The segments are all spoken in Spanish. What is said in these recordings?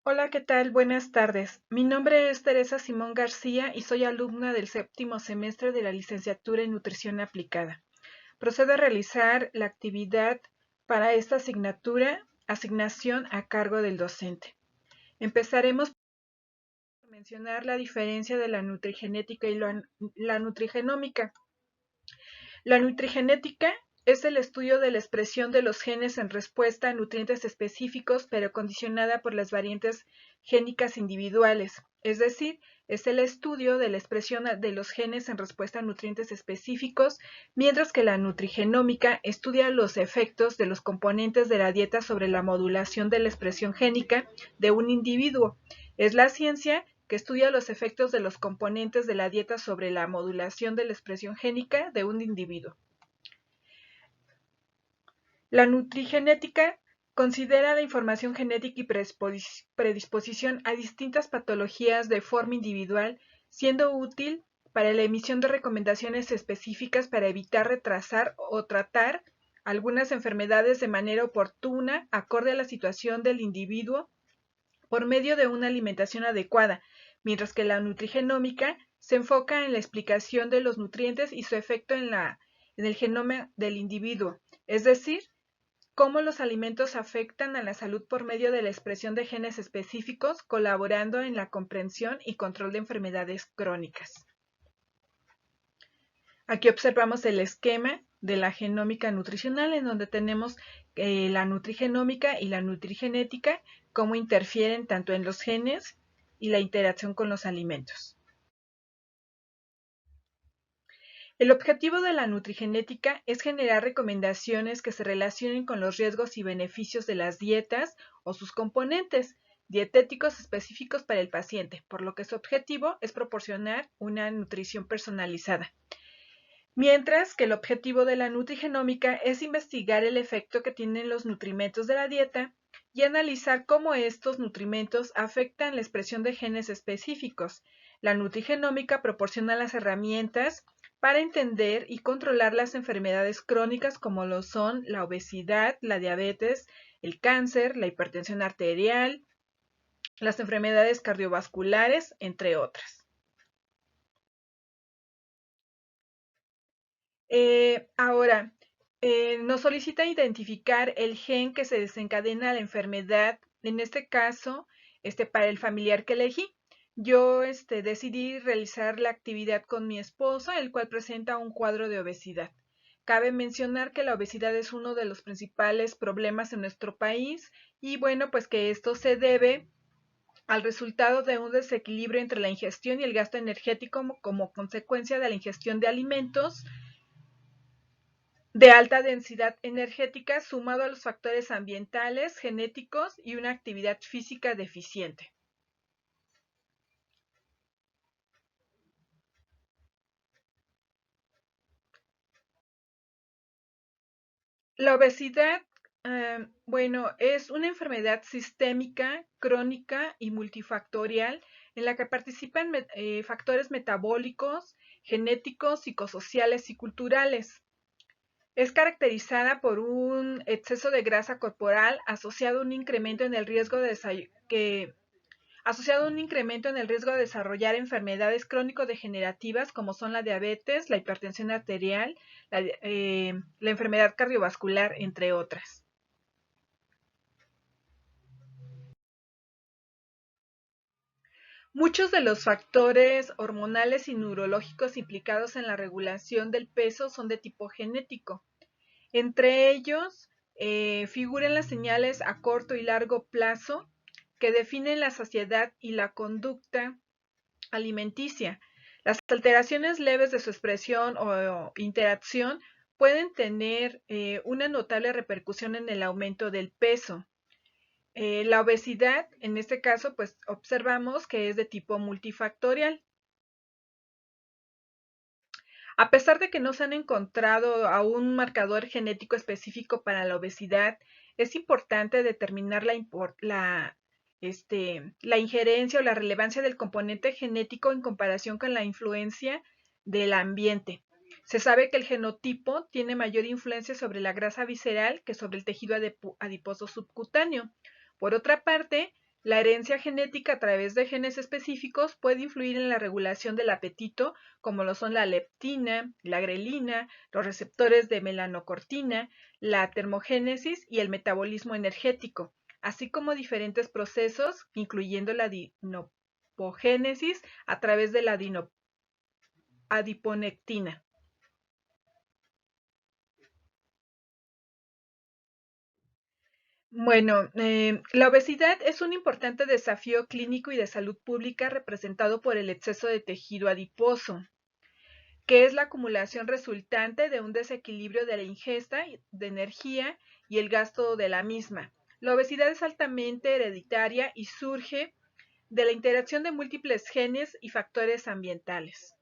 Hola, ¿qué tal? Buenas tardes. Mi nombre es Teresa Simón García y soy alumna del séptimo semestre de la licenciatura en Nutrición Aplicada. Procedo a realizar la actividad para esta asignación a cargo del docente. Empezaremos por mencionar la diferencia de la nutrigenética y la nutrigenómica. La nutrigenética es el estudio de la expresión de los genes en respuesta a nutrientes específicos, pero condicionada por las variantes génicas individuales, es decir, es el estudio de la expresión de los genes en respuesta a nutrientes específicos, mientras que la nutrigenómica estudia los efectos de los componentes de la dieta sobre la modulación de la expresión génica de un individuo. Es la ciencia que estudia los efectos de los componentes de la dieta sobre la modulación de la expresión génica de un individuo. La nutrigenética considera la información genética y predisposición a distintas patologías de forma individual, siendo útil para la emisión de recomendaciones específicas para evitar, retrasar o tratar algunas enfermedades de manera oportuna, acorde a la situación del individuo, por medio de una alimentación adecuada, mientras que la nutrigenómica se enfoca en la explicación de los nutrientes y su efecto en el genoma del individuo, es decir, cómo los alimentos afectan a la salud por medio de la expresión de genes específicos, colaborando en la comprensión y control de enfermedades crónicas. Aquí observamos el esquema de la genómica nutricional, en donde tenemos la nutrigenómica y la nutrigenética, cómo interfieren tanto en los genes y la interacción con los alimentos. El objetivo de la nutrigenética es generar recomendaciones que se relacionen con los riesgos y beneficios de las dietas o sus componentes dietéticos específicos para el paciente, por lo que su objetivo es proporcionar una nutrición personalizada. Mientras que el objetivo de la nutrigenómica es investigar el efecto que tienen los nutrimentos de la dieta y analizar cómo estos nutrimentos afectan la expresión de genes específicos. La nutrigenómica proporciona las herramientas para entender y controlar las enfermedades crónicas como lo son la obesidad, la diabetes, el cáncer, la hipertensión arterial, las enfermedades cardiovasculares, entre otras. Ahora, nos solicita identificar el gen que se desencadena la enfermedad, en este caso, para el familiar que elegí. Yo decidí realizar la actividad con mi esposo, el cual presenta un cuadro de obesidad. Cabe mencionar que la obesidad es uno de los principales problemas en nuestro país y bueno, pues que esto se debe al resultado de un desequilibrio entre la ingestión y el gasto energético como consecuencia de la ingestión de alimentos de alta densidad energética sumado a los factores ambientales, genéticos y una actividad física deficiente. La obesidad, bueno, es una enfermedad sistémica, crónica y multifactorial en la que participan factores metabólicos, genéticos, psicosociales y culturales. Es caracterizada por un exceso de grasa corporal asociado a un incremento en el riesgo de desarrollar enfermedades crónico-degenerativas como son la diabetes, la hipertensión arterial, la enfermedad cardiovascular, entre otras. Muchos de los factores hormonales y neurológicos implicados en la regulación del peso son de tipo genético. Entre ellos figuran las señales a corto y largo plazo que definen la saciedad y la conducta alimenticia. Las alteraciones leves de su expresión o interacción pueden tener una notable repercusión en el aumento del peso. La obesidad, en este caso, pues observamos que es de tipo multifactorial. A pesar de que no se han encontrado aún un marcador genético específico para la obesidad, es importante determinar la injerencia o la relevancia del componente genético en comparación con la influencia del ambiente. Se sabe que el genotipo tiene mayor influencia sobre la grasa visceral que sobre el tejido adiposo subcutáneo. Por otra parte, La herencia genética a través de genes específicos puede influir en la regulación del apetito, como lo son la leptina, la grelina, los receptores de melanocortina, la termogénesis y el metabolismo energético, así como diferentes procesos, incluyendo la adipogénesis a través de la adiponectina. Bueno, la obesidad es un importante desafío clínico y de salud pública representado por el exceso de tejido adiposo, que es la acumulación resultante de un desequilibrio de la ingesta de energía y el gasto de la misma. La obesidad es altamente hereditaria y surge de la interacción de múltiples genes y factores ambientales.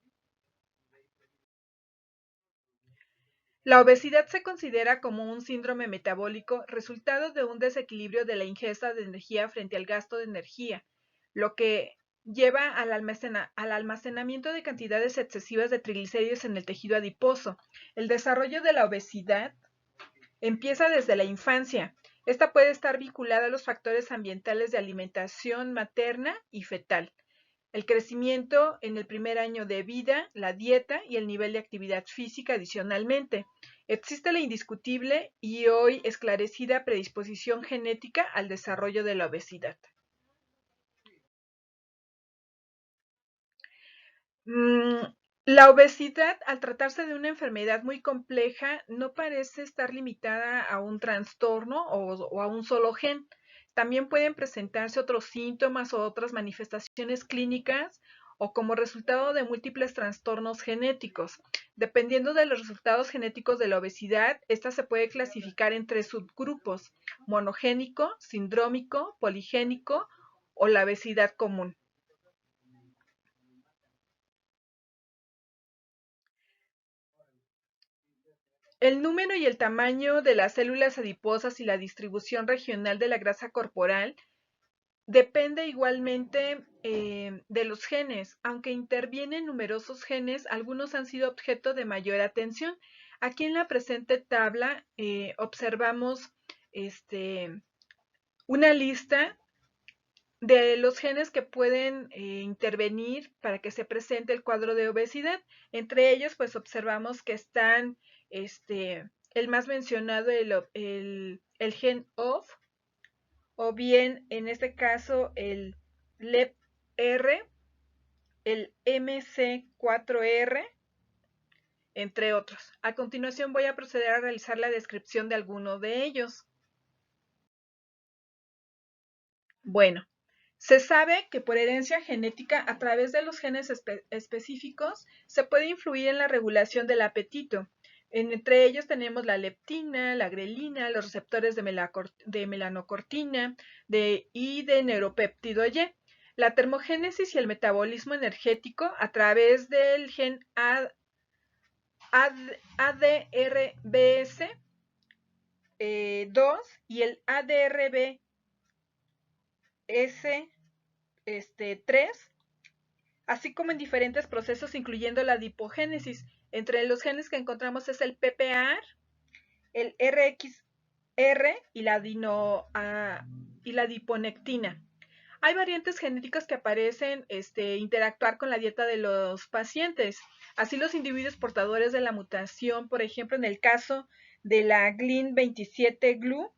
La obesidad se considera como un síndrome metabólico resultado de un desequilibrio de la ingesta de energía frente al gasto de energía, lo que lleva al almacenamiento de cantidades excesivas de triglicéridos en el tejido adiposo. El desarrollo de la obesidad empieza desde la infancia. Esta puede estar vinculada a los factores ambientales de alimentación materna y fetal, el crecimiento en el primer año de vida, la dieta y el nivel de actividad física adicionalmente. Existe la indiscutible y hoy esclarecida predisposición genética al desarrollo de la obesidad. La obesidad, al tratarse de una enfermedad muy compleja, no parece estar limitada a un trastorno o a un solo gen. También pueden presentarse otros síntomas o otras manifestaciones clínicas o como resultado de múltiples trastornos genéticos. Dependiendo de los resultados genéticos de la obesidad, esta se puede clasificar en tres subgrupos: monogénico, sindrómico, poligénico o la obesidad común. El número y el tamaño de las células adiposas y la distribución regional de la grasa corporal depende igualmente de los genes. Aunque intervienen numerosos genes, algunos han sido objeto de mayor atención. Aquí en la presente tabla observamos una lista de los genes que pueden intervenir para que se presente el cuadro de obesidad. Entre ellos, pues observamos que están el más mencionado, el gen OFF, o bien en este caso el LEPR, el MC4R, entre otros. A continuación voy a proceder a realizar la descripción de alguno de ellos. Bueno, se sabe que por herencia genética, a través de los genes específicos, se puede influir en la regulación del apetito. Entre ellos tenemos la leptina, la grelina, los receptores de melanocortina y de neuropéptido Y. La termogénesis y el metabolismo energético a través del gen ADRBS2 y el ADRB S3, así como en diferentes procesos, incluyendo la adipogénesis. Entre los genes que encontramos es el PPAR, el RXR y la adiponectina. Hay variantes genéticas que parecen interactuar con la dieta de los pacientes. Así, los individuos portadores de la mutación, por ejemplo, en el caso de la GLIN27-GLU,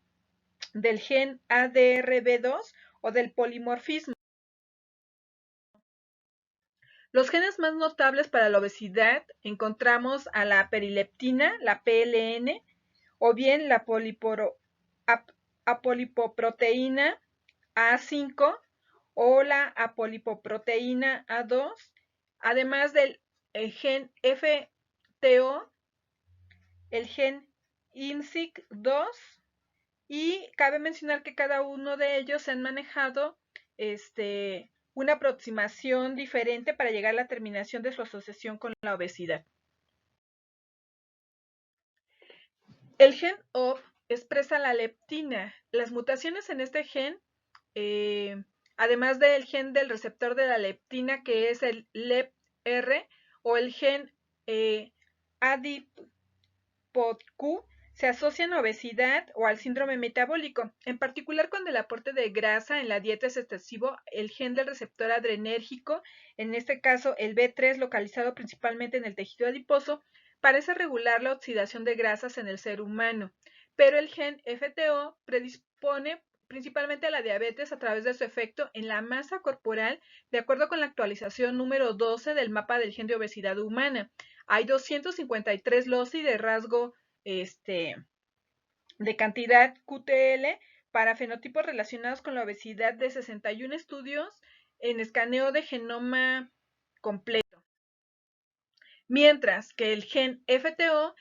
del gen ADRB2 o del polimorfismo. Los genes más notables para la obesidad encontramos a la perileptina, la PLN, o bien la apolipoproteína A5 o la apolipoproteína A2, además del gen FTO, el gen INSIC2, y cabe mencionar que cada uno de ellos se han manejado una aproximación diferente para llegar a la terminación de su asociación con la obesidad. El gen OFF expresa la leptina. Las mutaciones en este gen, además del gen del receptor de la leptina, que es el LEPR, o el gen ADIPOQ, se asocian a obesidad o al síndrome metabólico, en particular cuando el aporte de grasa en la dieta es excesivo. El gen del receptor adrenérgico, en este caso el B3 localizado principalmente en el tejido adiposo, parece regular la oxidación de grasas en el ser humano, pero el gen FTO predispone principalmente a la diabetes a través de su efecto en la masa corporal, de acuerdo con la actualización número 12 del mapa del gen de obesidad humana. Hay 253 loci de rasgo de cantidad QTL para fenotipos relacionados con la obesidad de 61 estudios en escaneo de genoma completo. Mientras que el gen FTO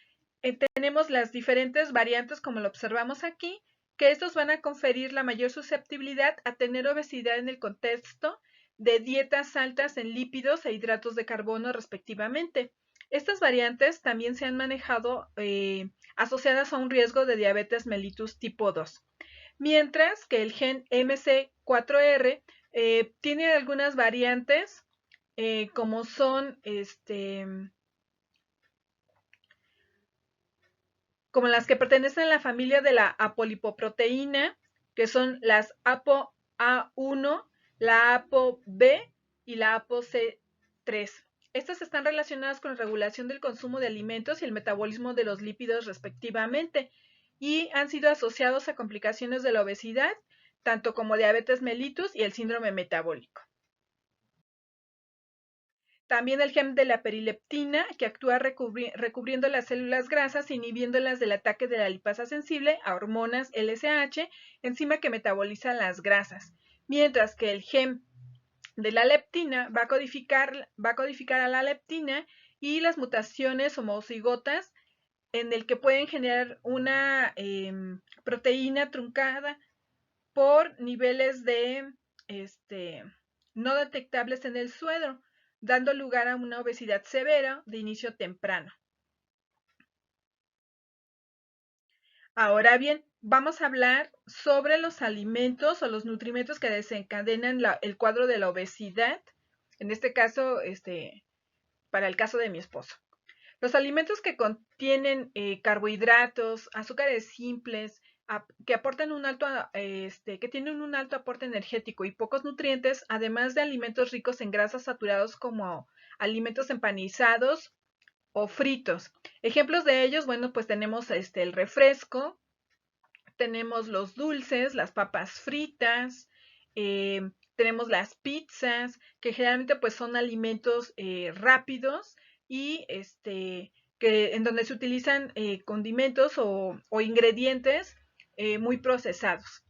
tenemos las diferentes variantes como lo observamos aquí, que estos van a conferir la mayor susceptibilidad a tener obesidad en el contexto de dietas altas en lípidos e hidratos de carbono respectivamente. Estas variantes también se han manejado asociadas a un riesgo de diabetes mellitus tipo 2. Mientras que el gen MC4R tiene algunas variantes como son como las que pertenecen a la familia de la apolipoproteína, que son las ApoA1, la ApoB y la ApoC3. Estas están relacionadas con la regulación del consumo de alimentos y el metabolismo de los lípidos respectivamente, y han sido asociados a complicaciones de la obesidad, tanto como diabetes mellitus y el síndrome metabólico. También el gen de la perileptina, que actúa recubriendo las células grasas, inhibiéndolas del ataque de la lipasa sensible a hormonas LSH, enzima que metaboliza las grasas. Mientras que el gen de la leptina va a codificar a la leptina, y las mutaciones homocigotas en el que pueden generar una proteína truncada por niveles de no detectables en el suero, dando lugar a una obesidad severa de inicio temprano. Ahora bien, vamos a hablar sobre los alimentos o los nutrimentos que desencadenan el cuadro de la obesidad, en este caso, para el caso de mi esposo. Los alimentos que contienen carbohidratos, azúcares simples, que aportan que tienen un alto aporte energético y pocos nutrientes, además de alimentos ricos en grasas saturados como alimentos empanizados o fritos. Ejemplos de ellos, bueno, pues tenemos el refresco, tenemos los dulces, las papas fritas, tenemos las pizzas, que generalmente pues son alimentos rápidos y en donde se utilizan condimentos o ingredientes muy procesados.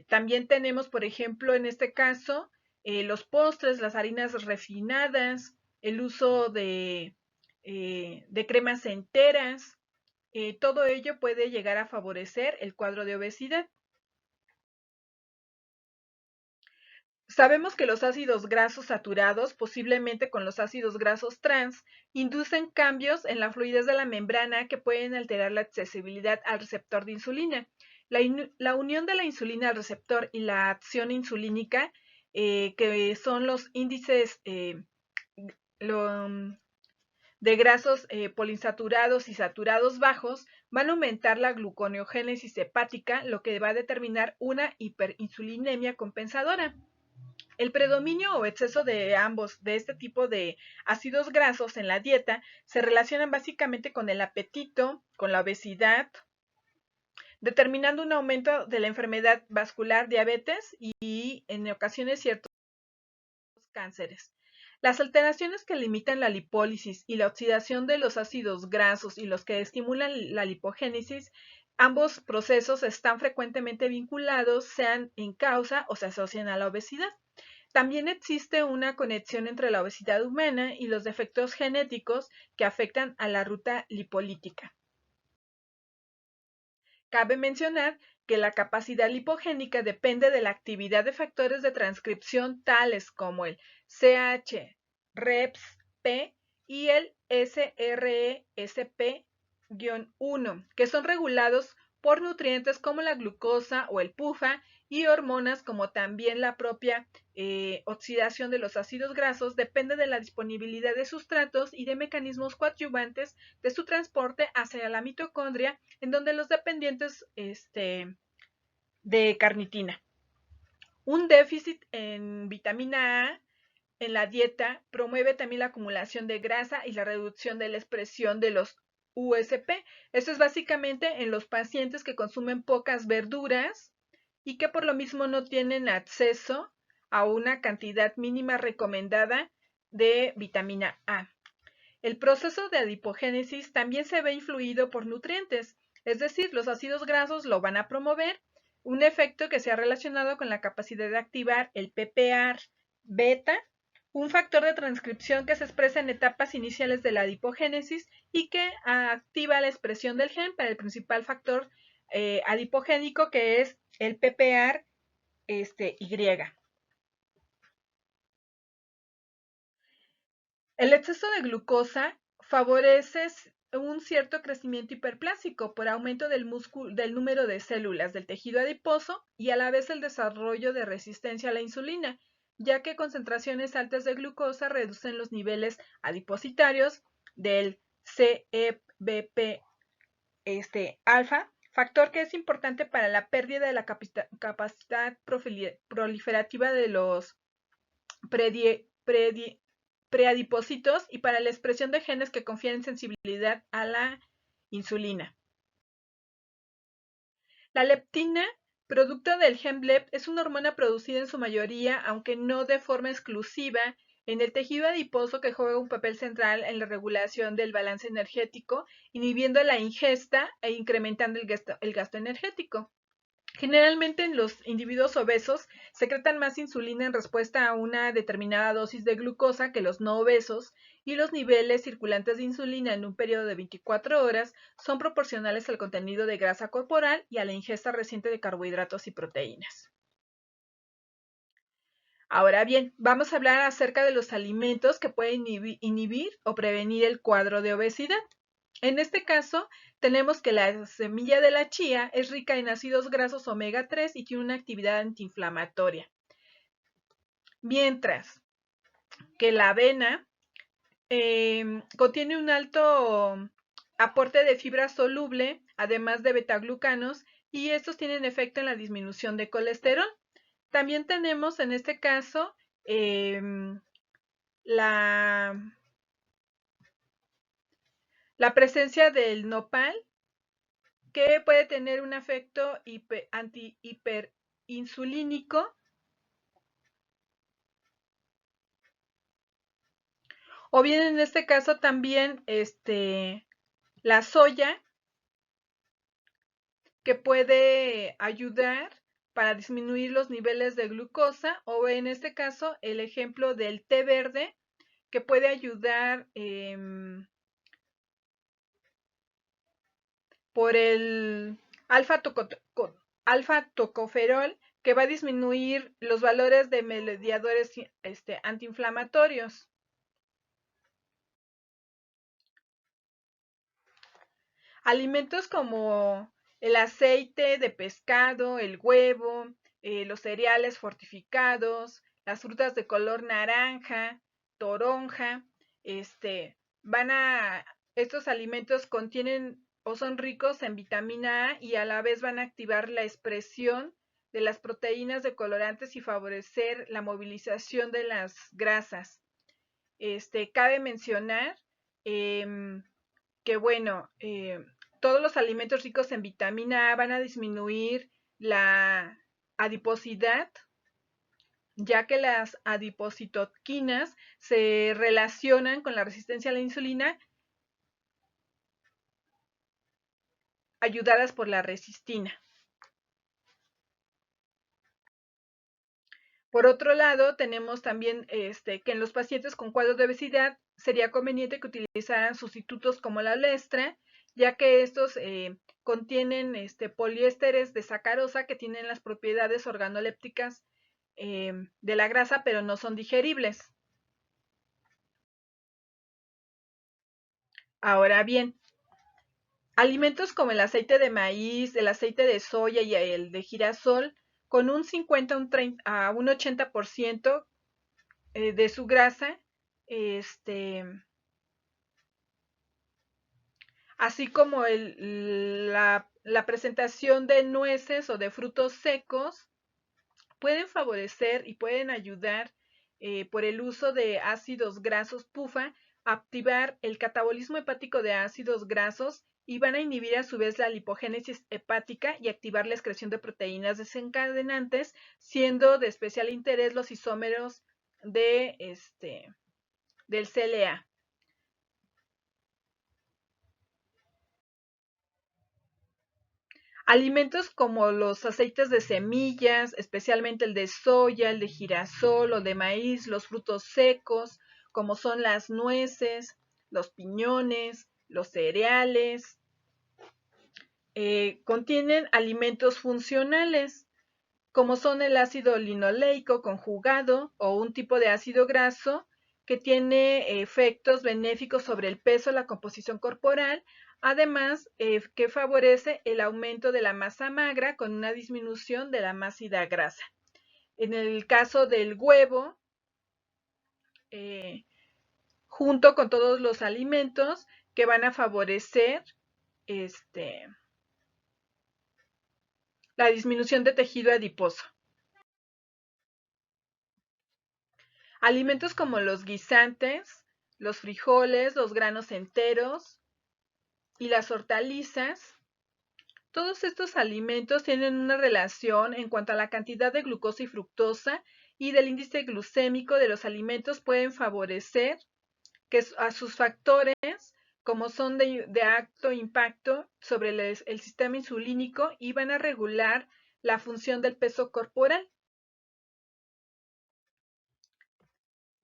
También tenemos, por ejemplo, en este caso, los postres, las harinas refinadas, el uso de cremas enteras. Todo ello puede llegar a favorecer el cuadro de obesidad. Sabemos que los ácidos grasos saturados, posiblemente con los ácidos grasos trans, inducen cambios en la fluidez de la membrana que pueden alterar la accesibilidad al receptor de insulina. La unión de la insulina al receptor y la acción insulínica, que son los índices de grasos poliinsaturados y saturados bajos, van a aumentar la gluconeogénesis hepática, lo que va a determinar una hiperinsulinemia compensadora. El predominio o exceso de ambos, de este tipo de ácidos grasos en la dieta, se relacionan básicamente con el apetito, con la obesidad, determinando un aumento de la enfermedad vascular, diabetes y en ocasiones ciertos cánceres. Las alteraciones que limitan la lipólisis y la oxidación de los ácidos grasos y los que estimulan la lipogénesis, ambos procesos están frecuentemente vinculados, sean en causa o se asocian a la obesidad. También existe una conexión entre la obesidad humana y los defectos genéticos que afectan a la ruta lipolítica. Cabe mencionar que la capacidad lipogénica depende de la actividad de factores de transcripción tales como el CH, REPS-P y el SRESP-1, que son regulados por nutrientes como la glucosa o el PUFA y hormonas como también la propia oxidación de los ácidos grasos depende de la disponibilidad de sustratos y de mecanismos coadyuvantes de su transporte hacia la mitocondria, en donde los dependientes de carnitina. Un déficit en vitamina A en la dieta promueve también la acumulación de grasa y la reducción de la expresión de los USP. Esto es básicamente en los pacientes que consumen pocas verduras y que por lo mismo no tienen acceso a una cantidad mínima recomendada de vitamina A. El proceso de adipogénesis también se ve influido por nutrientes, es decir, los ácidos grasos lo van a promover, un efecto que se ha relacionado con la capacidad de activar el PPAR beta, un factor de transcripción que se expresa en etapas iniciales de la adipogénesis y que activa la expresión del gen para el principal factor adipogénico, que es el PPAR Y. El exceso de glucosa favorece un cierto crecimiento hiperplásico por aumento del número de células del tejido adiposo y a la vez el desarrollo de resistencia a la insulina, ya que concentraciones altas de glucosa reducen los niveles adipositarios del CEBP alfa, factor que es importante para la pérdida de la capacidad proliferativa de los preadipocitos y para la expresión de genes que confieren sensibilidad a la insulina. La leptina, producto del gen BLEP, es una hormona producida en su mayoría, aunque no de forma exclusiva, en el tejido adiposo, que juega un papel central en la regulación del balance energético, inhibiendo la ingesta e incrementando el gasto energético. Generalmente en los individuos obesos secretan más insulina en respuesta a una determinada dosis de glucosa que los no obesos, y los niveles circulantes de insulina en un periodo de 24 horas son proporcionales al contenido de grasa corporal y a la ingesta reciente de carbohidratos y proteínas. Ahora bien, vamos a hablar acerca de los alimentos que pueden inhibir o prevenir el cuadro de obesidad. En este caso, tenemos que la semilla de la chía es rica en ácidos grasos omega 3 y tiene una actividad antiinflamatoria. Mientras que la avena contiene un alto aporte de fibra soluble, además de betaglucanos, y estos tienen efecto en la disminución de colesterol. También tenemos en este caso la presencia del nopal, que puede tener un efecto hiperinsulínico, o bien en este caso también la soya, que puede ayudar para disminuir los niveles de glucosa, o en este caso el ejemplo del té verde, que puede ayudar por el alfa-tocoferol, que va a disminuir los valores de mediadores antiinflamatorios. Alimentos como el aceite de pescado, el huevo, los cereales fortificados, las frutas de color naranja, toronja, van a, estos alimentos contienen o son ricos en vitamina A y a la vez van a activar la expresión de las proteínas de colorantes y favorecer la movilización de las grasas. Cabe mencionar que, bueno, todos los alimentos ricos en vitamina A van a disminuir la adiposidad, ya que las adipocitoquinas se relacionan con la resistencia a la insulina, ayudadas por la resistina. Por otro lado, tenemos también que en los pacientes con cuadros de obesidad sería conveniente que utilizaran sustitutos como la olestra, ya que estos contienen poliésteres de sacarosa que tienen las propiedades organolépticas de la grasa, pero no son digeribles. Ahora bien, alimentos como el aceite de maíz, el aceite de soya y el de girasol con un 50 a un 80% de su grasa, así como la presentación de nueces o de frutos secos, pueden favorecer y pueden ayudar por el uso de ácidos grasos PUFA a activar el catabolismo hepático de ácidos grasos y van a inhibir a su vez la lipogénesis hepática y activar la excreción de proteínas desencadenantes, siendo de especial interés los isómeros del CLA. Alimentos como los aceites de semillas, especialmente el de soya, el de girasol o de maíz, los frutos secos, como son las nueces, los piñones, los cereales, contienen alimentos funcionales, como son el ácido linoleico conjugado o un tipo de ácido graso que tiene efectos benéficos sobre el peso, la composición corporal, además que favorece el aumento de la masa magra con una disminución de la masa grasa. En el caso del huevo, junto con todos los alimentos que van a favorecer la disminución de tejido adiposo. Alimentos como los guisantes, los frijoles, los granos enteros y las hortalizas. Todos estos alimentos tienen una relación en cuanto a la cantidad de glucosa y fructosa y del índice glucémico de los alimentos pueden favorecer que a sus factores, como son de alto impacto sobre el sistema insulínico y van a regular la función del peso corporal.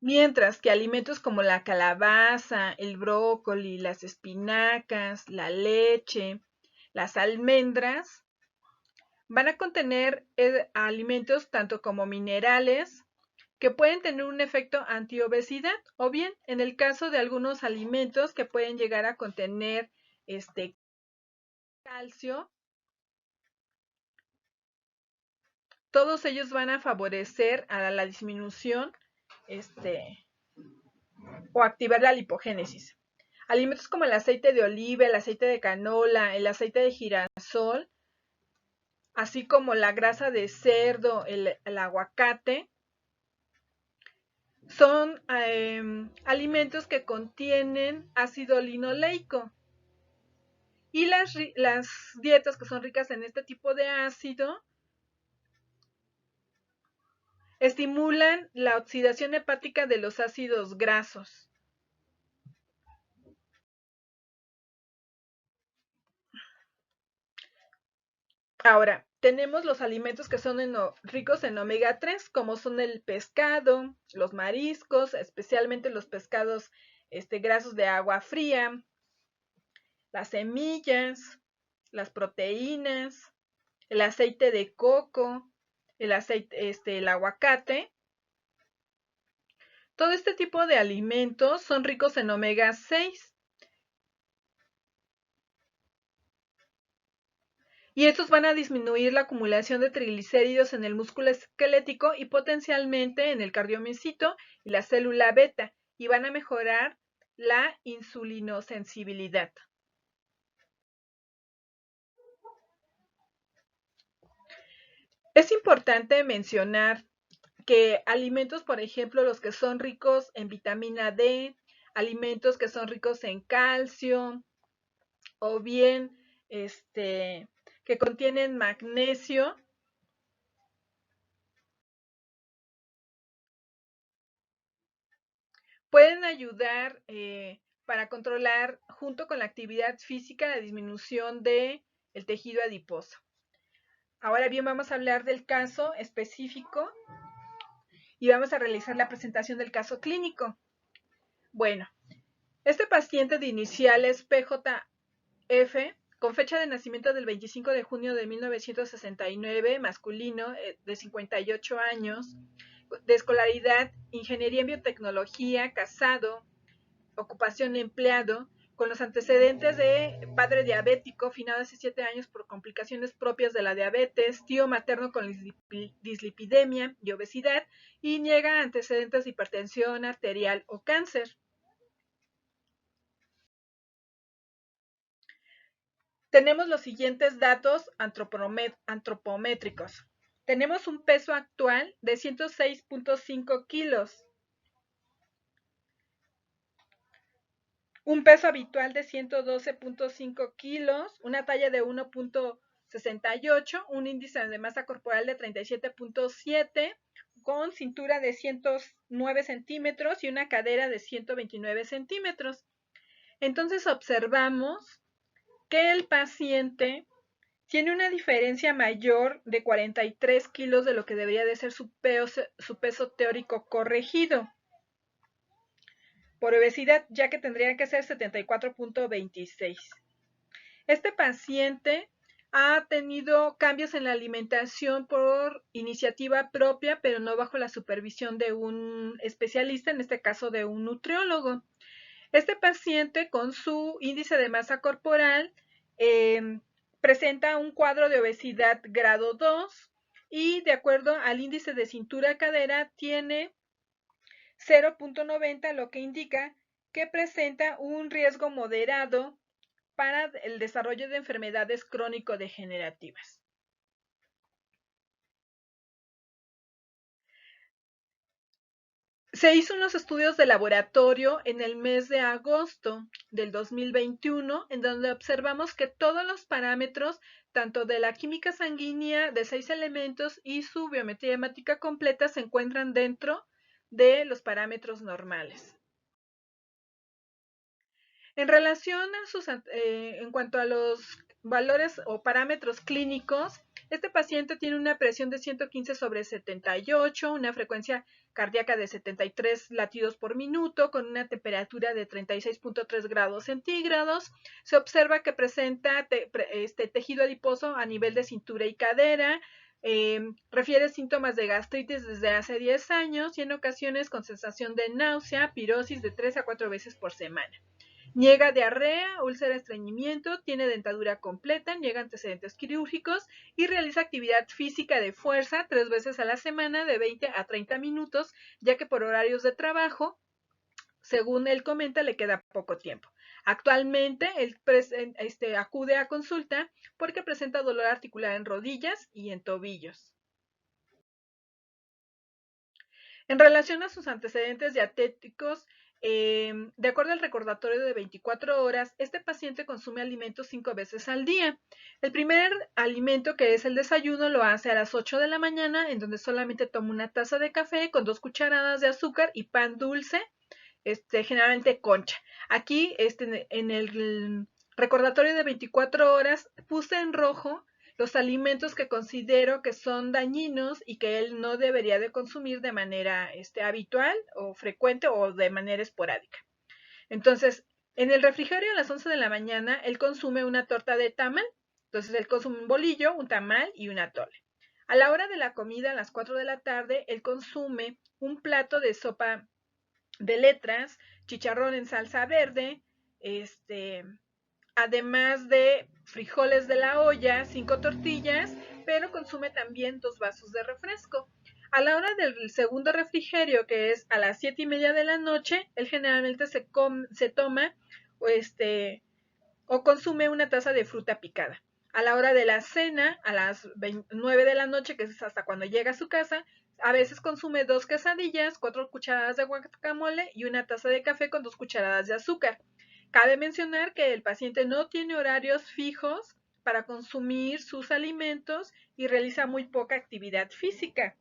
Mientras que alimentos como la calabaza, el brócoli, las espinacas, la leche, las almendras, van a contener alimentos tanto como minerales que pueden tener un efecto antiobesidad o bien en el caso de algunos alimentos que pueden llegar a contener calcio, todos ellos van a favorecer a la disminución o activar la lipogénesis. Alimentos como el aceite de oliva, el aceite de canola, el aceite de girasol, así como la grasa de cerdo, el aguacate, son alimentos que contienen ácido linoleico. Y las dietas que son ricas en este tipo de ácido estimulan la oxidación hepática de los ácidos grasos. Ahora, tenemos los alimentos que son ricos en omega 3, como son el pescado, los mariscos, especialmente los pescados grasos de agua fría, las semillas, las proteínas, el aceite de coco, el aguacate. Todo este tipo de alimentos son ricos en omega 6. Y estos van a disminuir la acumulación de triglicéridos en el músculo esquelético y potencialmente en el cardiomiocito y la célula beta, y van a mejorar la insulinosensibilidad. Es importante mencionar que alimentos, por ejemplo, los que son ricos en vitamina D, alimentos que son ricos en calcio, o bien que contienen magnesio, pueden ayudar para controlar, junto con la actividad física, la disminución del tejido adiposo. Ahora bien, vamos a hablar del caso específico y vamos a realizar la presentación del caso clínico. Bueno, este paciente de iniciales PJF, con fecha de nacimiento del 25 de junio de 1969, masculino, de 58 años, de escolaridad, ingeniería en biotecnología, casado, ocupación empleado, con los antecedentes de padre diabético, finado hace 7 años por complicaciones propias de la diabetes, tío materno con dislipidemia y obesidad, y niega antecedentes de hipertensión arterial o cáncer. Tenemos los siguientes datos antropométricos. Tenemos un peso actual de 106.5 kilos, un peso habitual de 112.5 kilos, una talla de 1.68, un índice de masa corporal de 37.7, con cintura de 109 centímetros y una cadera de 129 centímetros. Entonces observamos que el paciente tiene una diferencia mayor de 43 kilos de lo que debería de ser su peso teórico corregido por obesidad, ya que tendría que ser 74.26. Este paciente ha tenido cambios en la alimentación por iniciativa propia, pero no bajo la supervisión de un especialista, en este caso de un nutriólogo. Este paciente, con su índice de masa corporal, presenta un cuadro de obesidad grado 2 y, de acuerdo al índice de cintura-cadera, tiene 0.90, lo que indica que presenta un riesgo moderado para el desarrollo de enfermedades crónico-degenerativas. Se hizo unos estudios de laboratorio en el mes de agosto del 2021, en donde observamos que todos los parámetros, tanto de la química sanguínea de 6 elementos y su biometría hemática completa, se encuentran dentro de los parámetros normales. En relación en cuanto a los valores o parámetros clínicos, este paciente tiene una presión de 115/78, una frecuencia cardíaca de 73 latidos por minuto, con una temperatura de 36.3 grados centígrados. Se observa que presenta tejido adiposo a nivel de cintura y cadera. Refiere síntomas de gastritis desde hace 10 años y en ocasiones con sensación de náusea, pirosis de 3 a 4 veces por semana. Niega diarrea, úlcera, estreñimiento, tiene dentadura completa, niega antecedentes quirúrgicos y realiza actividad física de fuerza 3 veces a la semana de 20 a 30 minutos, ya que por horarios de trabajo, según él comenta, le queda poco tiempo. Actualmente él acude a consulta porque presenta dolor articular en rodillas y en tobillos. En relación a sus antecedentes dietéticos, de acuerdo al recordatorio de 24 horas, este paciente consume alimentos 5 veces al día. El primer alimento, que es el desayuno, lo hace a las 8 de la mañana, en donde solamente toma una taza de café con 2 cucharadas de azúcar y pan dulce, generalmente concha. Aquí, en el recordatorio de 24 horas, puse en rojo los alimentos que considero que son dañinos y que él no debería de consumir de manera habitual o frecuente o de manera esporádica. Entonces, en el refrigerio a las 11 de la mañana, él consume una torta de tamal. Entonces, él consume un bolillo, un tamal y un atole. A la hora de la comida, a las 4 de la tarde, él consume un plato de sopa de letras, chicharrón en salsa verde, además de frijoles de la olla, 5 tortillas, pero consume también 2 vasos de refresco. A la hora del segundo refrigerio, que es a las 7:30 de la noche, él generalmente se toma o consume una taza de fruta picada. A la hora de la cena, a las 9 de la noche, que es hasta cuando llega a su casa, a veces consume 2 quesadillas, 4 cucharadas de guacamole y una taza de café con 2 cucharadas de azúcar. Cabe mencionar que el paciente no tiene horarios fijos para consumir sus alimentos y realiza muy poca actividad física.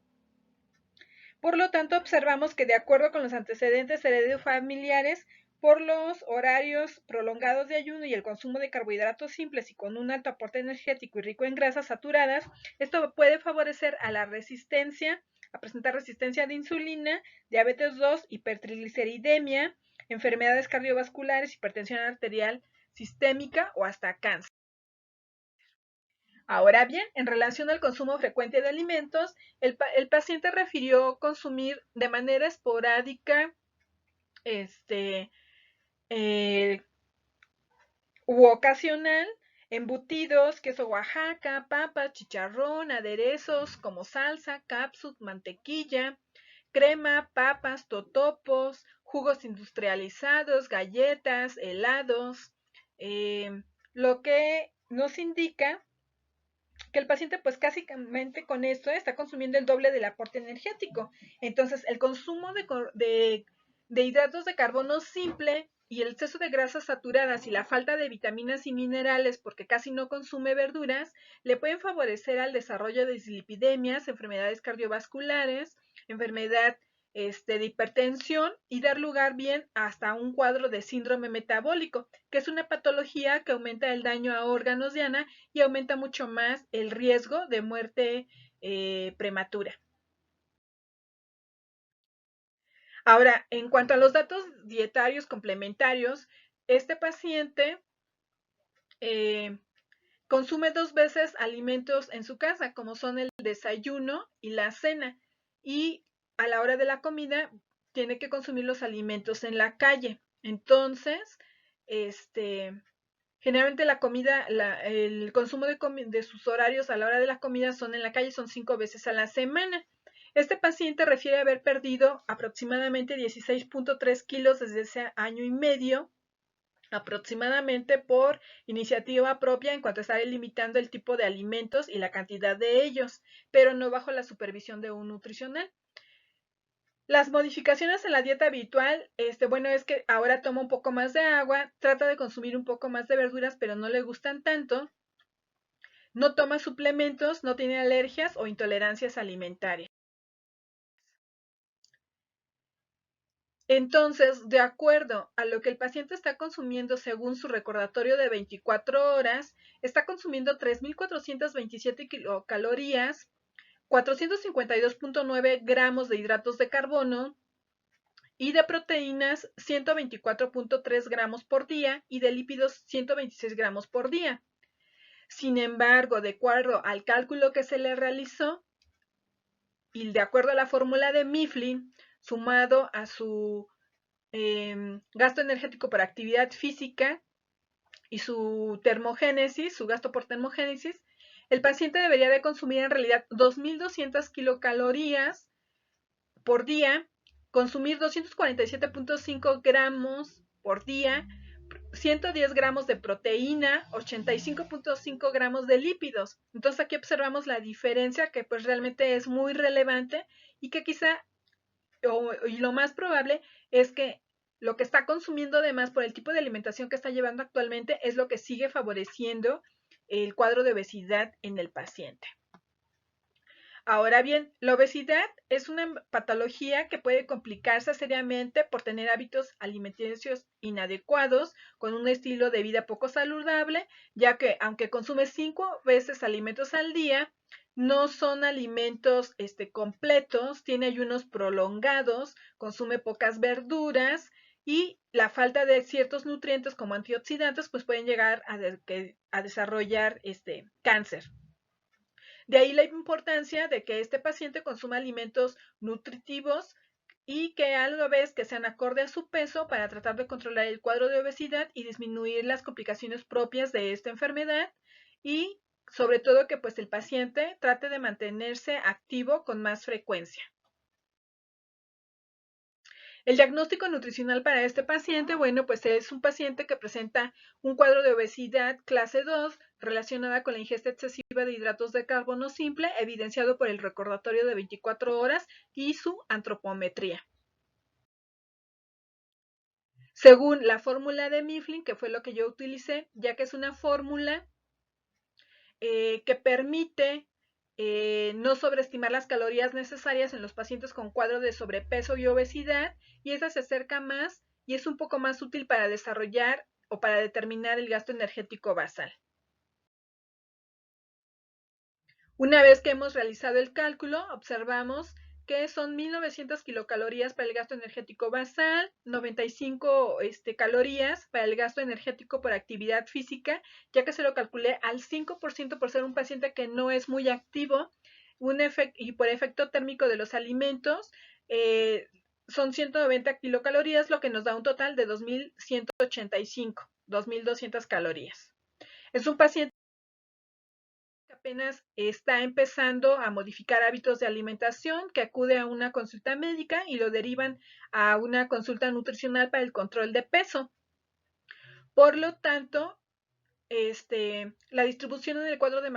Por lo tanto, observamos que, de acuerdo con los antecedentes heredofamiliares, por los horarios prolongados de ayuno y el consumo de carbohidratos simples y con un alto aporte energético y rico en grasas saturadas, esto puede favorecer a la resistencia, a presentar resistencia de insulina, diabetes 2, hipertrigliceridemia, enfermedades cardiovasculares, hipertensión arterial sistémica o hasta cáncer. Ahora bien, en relación al consumo frecuente de alimentos, el paciente refirió consumir de manera esporádica u ocasional, embutidos, queso Oaxaca, papas, chicharrón, aderezos como salsa, cápsula, mantequilla, crema, papas, totopos, jugos industrializados, galletas, helados, lo que nos indica que el paciente pues básicamente con esto está consumiendo el doble del aporte energético. Entonces el consumo de hidratos de carbono simple y el exceso de grasas saturadas y la falta de vitaminas y minerales porque casi no consume verduras le pueden favorecer al desarrollo de dislipidemias, enfermedades cardiovasculares, enfermedad de hipertensión y dar lugar bien hasta un cuadro de síndrome metabólico, que es una patología que aumenta el daño a órganos de Ana y aumenta mucho más el riesgo de muerte prematura. Ahora, en cuanto a los datos dietarios complementarios, este paciente consume 2 veces alimentos en su casa, como son el desayuno y la cena, y a la hora de la comida tiene que consumir los alimentos en la calle. Entonces, generalmente la comida, el consumo de sus horarios a la hora de la comida son en la calle, son 5 veces a la semana. Este paciente refiere haber perdido aproximadamente 16.3 kilos desde ese año y medio, aproximadamente por iniciativa propia en cuanto a estar limitando el tipo de alimentos y la cantidad de ellos, pero no bajo la supervisión de un nutricional. Las modificaciones en la dieta habitual, bueno, es que ahora toma un poco más de agua, trata de consumir un poco más de verduras, pero no le gustan tanto, no toma suplementos, no tiene alergias o intolerancias alimentarias. Entonces, de acuerdo a lo que el paciente está consumiendo según su recordatorio de 24 horas, está consumiendo 3.427 kilocalorías, 452.9 gramos de hidratos de carbono y de proteínas 124.3 gramos por día y de lípidos 126 gramos por día. Sin embargo, de acuerdo al cálculo que se le realizó y de acuerdo a la fórmula de Mifflin, sumado a su gasto energético por actividad física y su termogénesis, su gasto por termogénesis, el paciente debería de consumir en realidad 2.200 kilocalorías por día, consumir 247.5 gramos por día, 110 gramos de proteína, 85.5 gramos de lípidos. Entonces aquí observamos la diferencia que pues realmente es muy relevante y que quizá, y lo más probable es que lo que está consumiendo además por el tipo de alimentación que está llevando actualmente es lo que sigue favoreciendo el cuadro de obesidad en el paciente. Ahora bien, la obesidad es una patología que puede complicarse seriamente por tener hábitos alimenticios inadecuados, con un estilo de vida poco saludable, ya que aunque consume 5 veces alimentos al día, no son alimentos completos, tiene ayunos prolongados, consume pocas verduras y la falta de ciertos nutrientes como antioxidantes pues pueden llegar a desarrollar cáncer. De ahí la importancia de que este paciente consuma alimentos nutritivos y que a la vez que sean acorde a su peso para tratar de controlar el cuadro de obesidad y disminuir las complicaciones propias de esta enfermedad y sobre todo que pues el paciente trate de mantenerse activo con más frecuencia. El diagnóstico nutricional para este paciente, bueno, pues es un paciente que presenta un cuadro de obesidad clase 2 relacionada con la ingesta excesiva de hidratos de carbono simple, evidenciado por el recordatorio de 24 horas y su antropometría. Según la fórmula de Mifflin, que fue lo que yo utilicé, ya que es una fórmula que permite no sobreestimar las calorías necesarias en los pacientes con cuadro de sobrepeso y obesidad, y esa se acerca más y es un poco más útil para desarrollar o para determinar el gasto energético basal. Una vez que hemos realizado el cálculo, observamos que son 1.900 kilocalorías para el gasto energético basal, 95 calorías para el gasto energético por actividad física, ya que se lo calculé al 5% por ser un paciente que no es muy activo, y por efecto térmico de los alimentos, son 190 kilocalorías, lo que nos da un total de 2.185. 2.200 calorías. Es un paciente que apenas está empezando a modificar hábitos de alimentación, que acude a una consulta médica y lo derivan a una consulta nutricional para el control de peso. Por lo tanto, la distribución en el cuadro de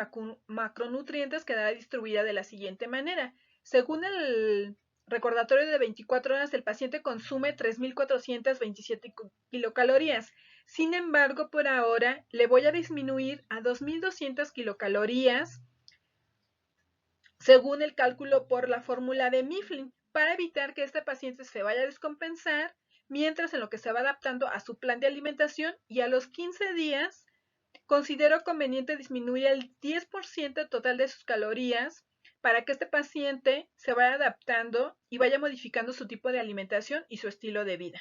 macronutrientes quedará distribuida de la siguiente manera. Según el recordatorio de 24 horas, el paciente consume 3.427 kilocalorías. Sin embargo, por ahora le voy a disminuir a 2.200 kilocalorías según el cálculo por la fórmula de Mifflin, para evitar que este paciente se vaya a descompensar mientras en lo que se va adaptando a su plan de alimentación, y a los 15 días considero conveniente disminuir el 10% total de sus calorías para que este paciente se vaya adaptando y vaya modificando su tipo de alimentación y su estilo de vida.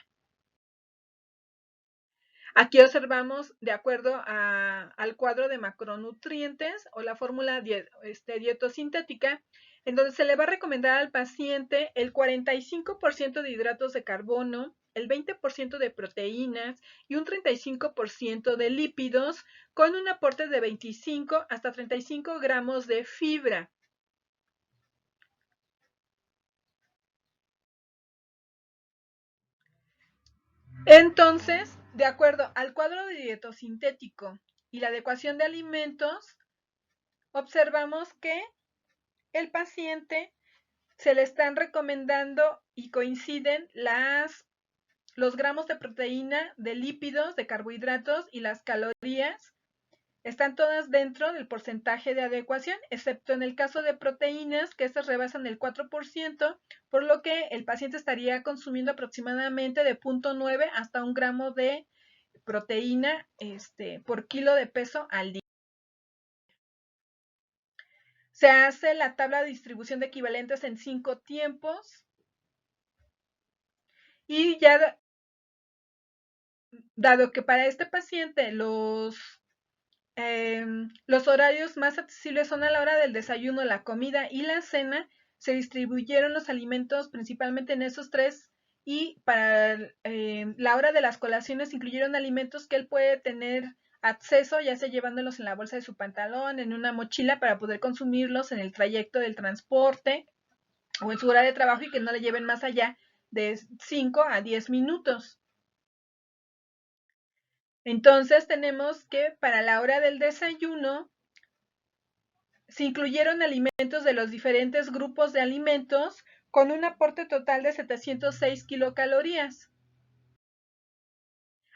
Aquí observamos, de acuerdo al cuadro de macronutrientes o la fórmula dietosintética, en donde se le va a recomendar al paciente el 45% de hidratos de carbono, el 20% de proteínas y un 35% de lípidos, con un aporte de 25 hasta 35 gramos de fibra. Entonces, de acuerdo al cuadro de dietosintético y la adecuación de alimentos, observamos que el paciente se le están recomendando y coinciden los gramos de proteína, de lípidos, de carbohidratos y las calorías. Están todas dentro del porcentaje de adecuación, excepto en el caso de proteínas, que estas rebasan el 4%, por lo que el paciente estaría consumiendo aproximadamente de 0.9 hasta 1 gramo de proteína por kilo de peso al día. Se hace la tabla de distribución de equivalentes en 5 tiempos y ya dado que para este paciente los horarios más accesibles son a la hora del desayuno, la comida y la cena, se distribuyeron los alimentos principalmente en esos tres, y para la hora de las colaciones incluyeron alimentos que él puede tener acceso, ya sea llevándolos en la bolsa de su pantalón, en una mochila, para poder consumirlos en el trayecto del transporte o en su hora de trabajo, y que no le lleven más allá de 5 a 10 minutos. Entonces tenemos que para la hora del desayuno se incluyeron alimentos de los diferentes grupos de alimentos con un aporte total de 706 kilocalorías.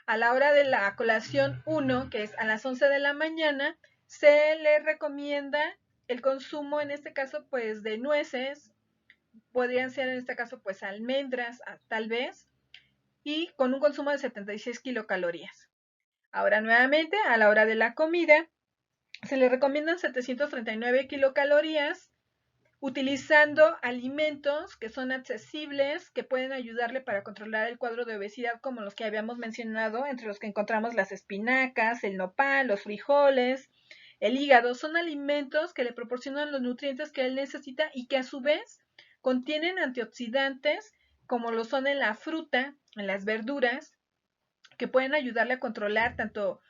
A la hora de la colación 1, que es a las 11 de la mañana, se le recomienda el consumo, en este caso, pues de nueces, podrían ser en este caso pues almendras, tal vez, y con un consumo de 76 kilocalorías. Ahora nuevamente, a la hora de la comida, se le recomiendan 739 kilocalorías, utilizando alimentos que son accesibles, que pueden ayudarle para controlar el cuadro de obesidad, como los que habíamos mencionado, entre los que encontramos las espinacas, el nopal, los frijoles, el hígado. Son alimentos que le proporcionan los nutrientes que él necesita y que a su vez contienen antioxidantes, como lo son en la fruta, en las verduras, que pueden ayudarle a controlar tanto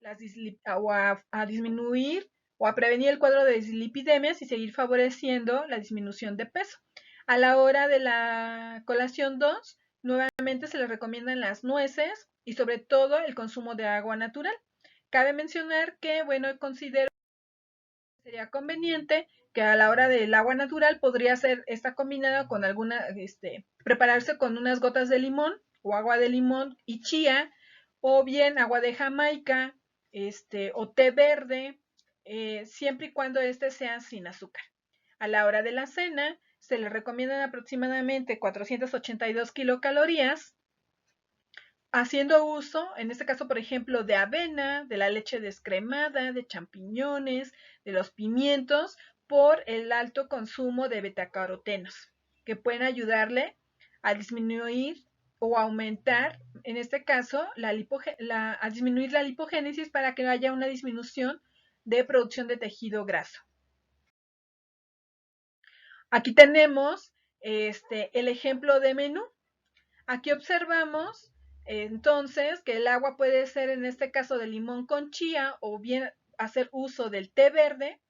a disminuir o a prevenir el cuadro de dislipidemias y seguir favoreciendo la disminución de peso. A la hora de la colación 2, nuevamente se les recomiendan las nueces y sobre todo el consumo de agua natural. Cabe mencionar que, bueno, considero que sería conveniente que a la hora del agua natural podría ser esta combinada con prepararse con unas gotas de limón o agua de limón y chía, o bien agua de Jamaica, o té verde, siempre y cuando sea sin azúcar. A la hora de la cena se le recomiendan aproximadamente 482 kilocalorías, haciendo uso, en este caso, por ejemplo, de avena, de la leche descremada, de champiñones, de los pimientos, por el alto consumo de betacarotenos, que pueden ayudarle a disminuir o aumentar, en este caso, a disminuir la lipogénesis, para que haya una disminución de producción de tejido graso. Aquí tenemos el ejemplo de menú. Aquí observamos Entonces, que el agua puede ser en este caso de limón con chía o bien hacer uso del té verde,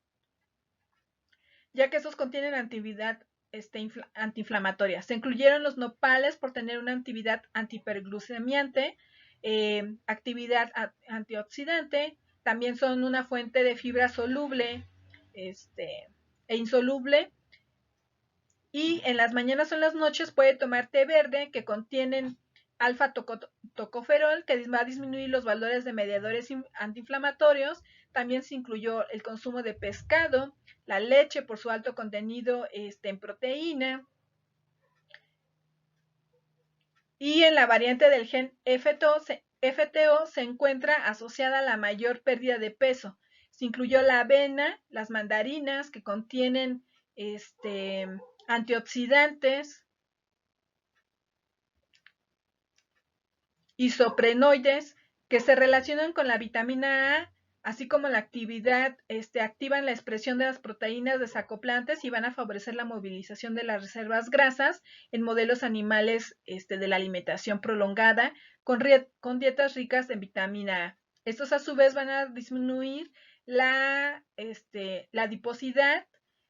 ya que estos contienen actividad antiinflamatoria. Se incluyeron los nopales por tener una actividad antihiperglucemiante, actividad antioxidante, también son una fuente de fibra soluble e insoluble. Y en las mañanas o en las noches puede tomar té verde que contienen alfa-tocoferol, que va a disminuir los valores de mediadores antiinflamatorios. También se incluyó el consumo de pescado, la leche por su alto contenido en proteína. Y en la variante del gen FTO se encuentra asociada a la mayor pérdida de peso. Se incluyó la avena, las mandarinas que contienen antioxidantes, isoprenoides que se relacionan con la vitamina A, así como la actividad, activan la expresión de las proteínas desacoplantes y van a favorecer la movilización de las reservas grasas en modelos animales de la alimentación prolongada con dietas ricas en vitamina A. Estos a su vez van a disminuir la adiposidad,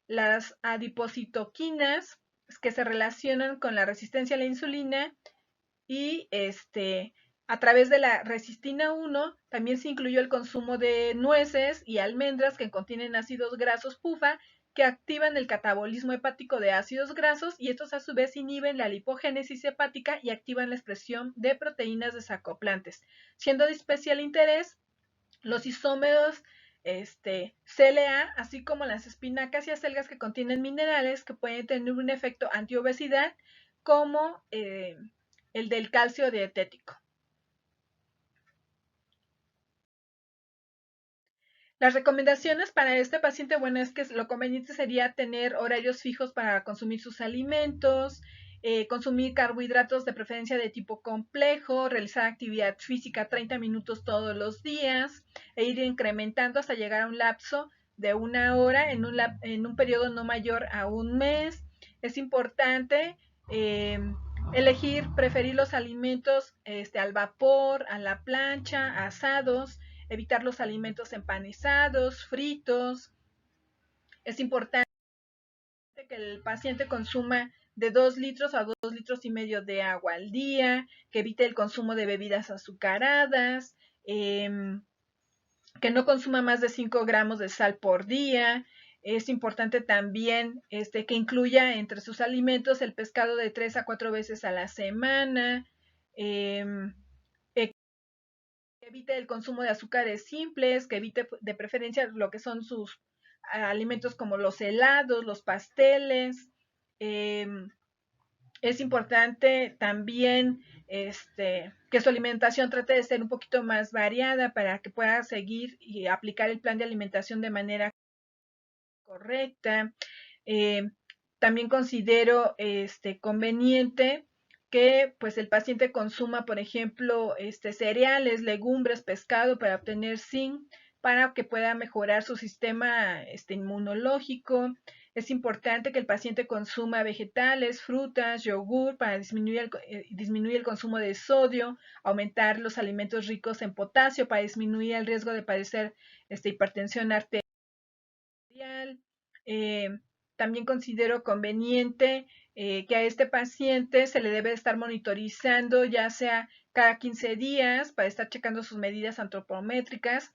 las adipocitoquinas que se relacionan con la resistencia a la insulina y a través de la resistina 1 también se incluyó el consumo de nueces y almendras que contienen ácidos grasos PUFA que activan el catabolismo hepático de ácidos grasos y estos a su vez inhiben la lipogénesis hepática y activan la expresión de proteínas desacoplantes, siendo de especial interés los isómeros CLA, así como las espinacas y acelgas que contienen minerales que pueden tener un efecto antiobesidad como el del calcio dietético. Las recomendaciones para este paciente, bueno, es que lo conveniente sería tener horarios fijos para consumir sus alimentos, consumir carbohidratos de preferencia de tipo complejo, realizar actividad física 30 minutos todos los días e ir incrementando hasta llegar a un lapso de 1 hora en un periodo no mayor a un mes. Es importante preferir los alimentos al vapor, a la plancha, asados, evitar los alimentos empanizados, fritos. Es importante que el paciente consuma de 2 litros a 2 litros y medio de agua al día, que evite el consumo de bebidas azucaradas, que no consuma más de 5 gramos de sal por día. Es importante también que incluya entre sus alimentos el pescado de 3 a 4 veces a la semana, que evite el consumo de azúcares simples, que evite de preferencia lo que son sus alimentos como los helados, los pasteles. Es importante también que su alimentación trate de ser un poquito más variada para que pueda seguir y aplicar el plan de alimentación de manera correcta. También considero conveniente que pues el paciente consuma, por ejemplo, cereales, legumbres, pescado para obtener zinc, para que pueda mejorar su sistema inmunológico. Es importante que el paciente consuma vegetales, frutas, yogur para disminuir el consumo de sodio, aumentar los alimentos ricos en potasio para disminuir el riesgo de padecer hipertensión arterial. Eh, También considero conveniente que a este paciente se le debe estar monitorizando ya sea cada 15 días para estar checando sus medidas antropométricas,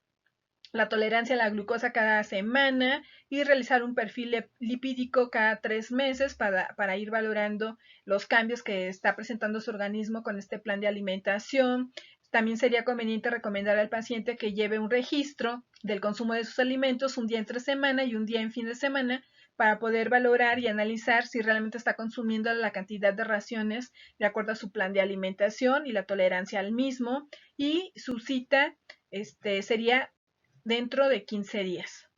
la tolerancia a la glucosa cada semana y realizar un perfil lipídico cada 3 meses para ir valorando los cambios que está presentando su organismo con este plan de alimentación. También sería conveniente recomendar al paciente que lleve un registro del consumo de sus alimentos un día entre semana y un día en fin de semana para poder valorar y analizar si realmente está consumiendo la cantidad de raciones de acuerdo a su plan de alimentación y la tolerancia al mismo. Y su cita sería dentro de 15 días.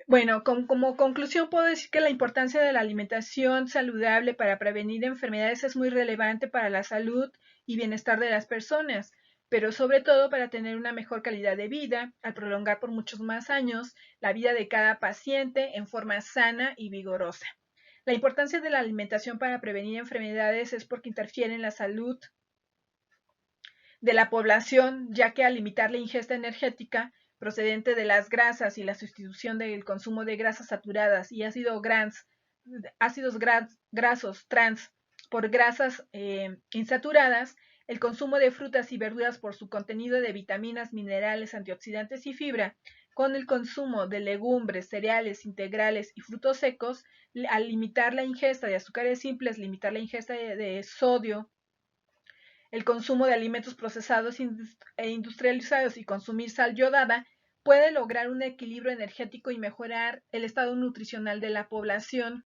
Bueno, como conclusión puedo decir que la importancia de la alimentación saludable para prevenir enfermedades es muy relevante para la salud y bienestar de las personas, pero sobre todo para tener una mejor calidad de vida, al prolongar por muchos más años la vida de cada paciente en forma sana y vigorosa. La importancia de la alimentación para prevenir enfermedades es porque interfiere en la salud de la población, ya que al limitar la ingesta energética procedente de las grasas y la sustitución del consumo de grasas saturadas y ácidos grasos trans por grasas insaturadas, el consumo de frutas y verduras por su contenido de vitaminas, minerales, antioxidantes y fibra, con el consumo de legumbres, cereales integrales y frutos secos, al limitar la ingesta de azúcares simples, limitar la ingesta de sodio, el consumo de alimentos procesados e industrializados y consumir sal yodada puede lograr un equilibrio energético y mejorar el estado nutricional de la población.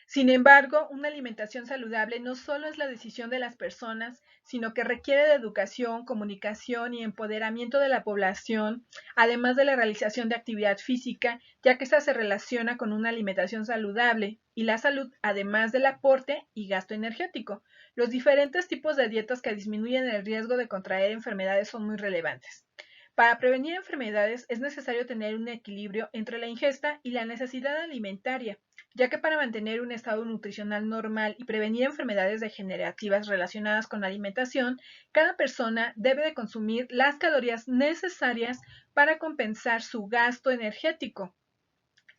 Sin embargo, una alimentación saludable no solo es la decisión de las personas, sino que requiere de educación, comunicación y empoderamiento de la población, además de la realización de actividad física, ya que esta se relaciona con una alimentación saludable y la salud, además del aporte y gasto energético. Los diferentes tipos de dietas que disminuyen el riesgo de contraer enfermedades son muy relevantes. Para prevenir enfermedades es necesario tener un equilibrio entre la ingesta y la necesidad alimentaria, ya que para mantener un estado nutricional normal y prevenir enfermedades degenerativas relacionadas con la alimentación, cada persona debe de consumir las calorías necesarias para compensar su gasto energético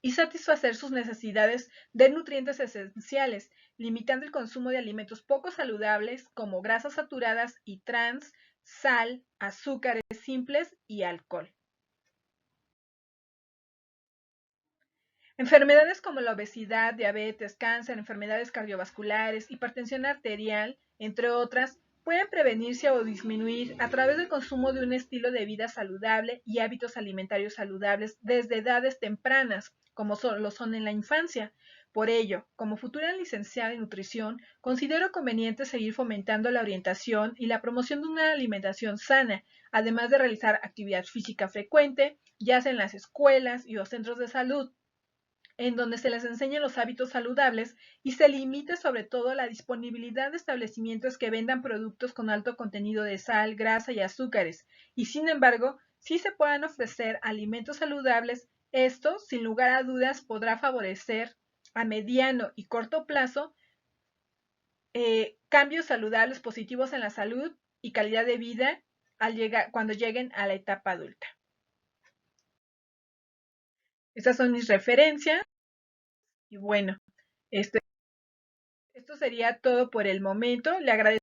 y satisfacer sus necesidades de nutrientes esenciales, limitando el consumo de alimentos poco saludables como grasas saturadas y trans, sal, azúcares simples y alcohol. Enfermedades como la obesidad, diabetes, cáncer, enfermedades cardiovasculares, hipertensión arterial, entre otras, pueden prevenirse o disminuir a través del consumo de un estilo de vida saludable y hábitos alimentarios saludables desde edades tempranas, como lo son en la infancia. Por ello, como futura licenciada en nutrición, considero conveniente seguir fomentando la orientación y la promoción de una alimentación sana, además de realizar actividad física frecuente, ya sea en las escuelas y los centros de salud, en donde se les enseñe los hábitos saludables y se limite sobre todo la disponibilidad de establecimientos que vendan productos con alto contenido de sal, grasa y azúcares, y sin embargo, sí se puedan ofrecer alimentos saludables. Esto, sin lugar a dudas, podrá favorecer a mediano y corto plazo cambios saludables positivos en la salud y calidad de vida cuando lleguen a la etapa adulta. Estas son mis referencias y bueno, esto sería todo por el momento. Le agradezco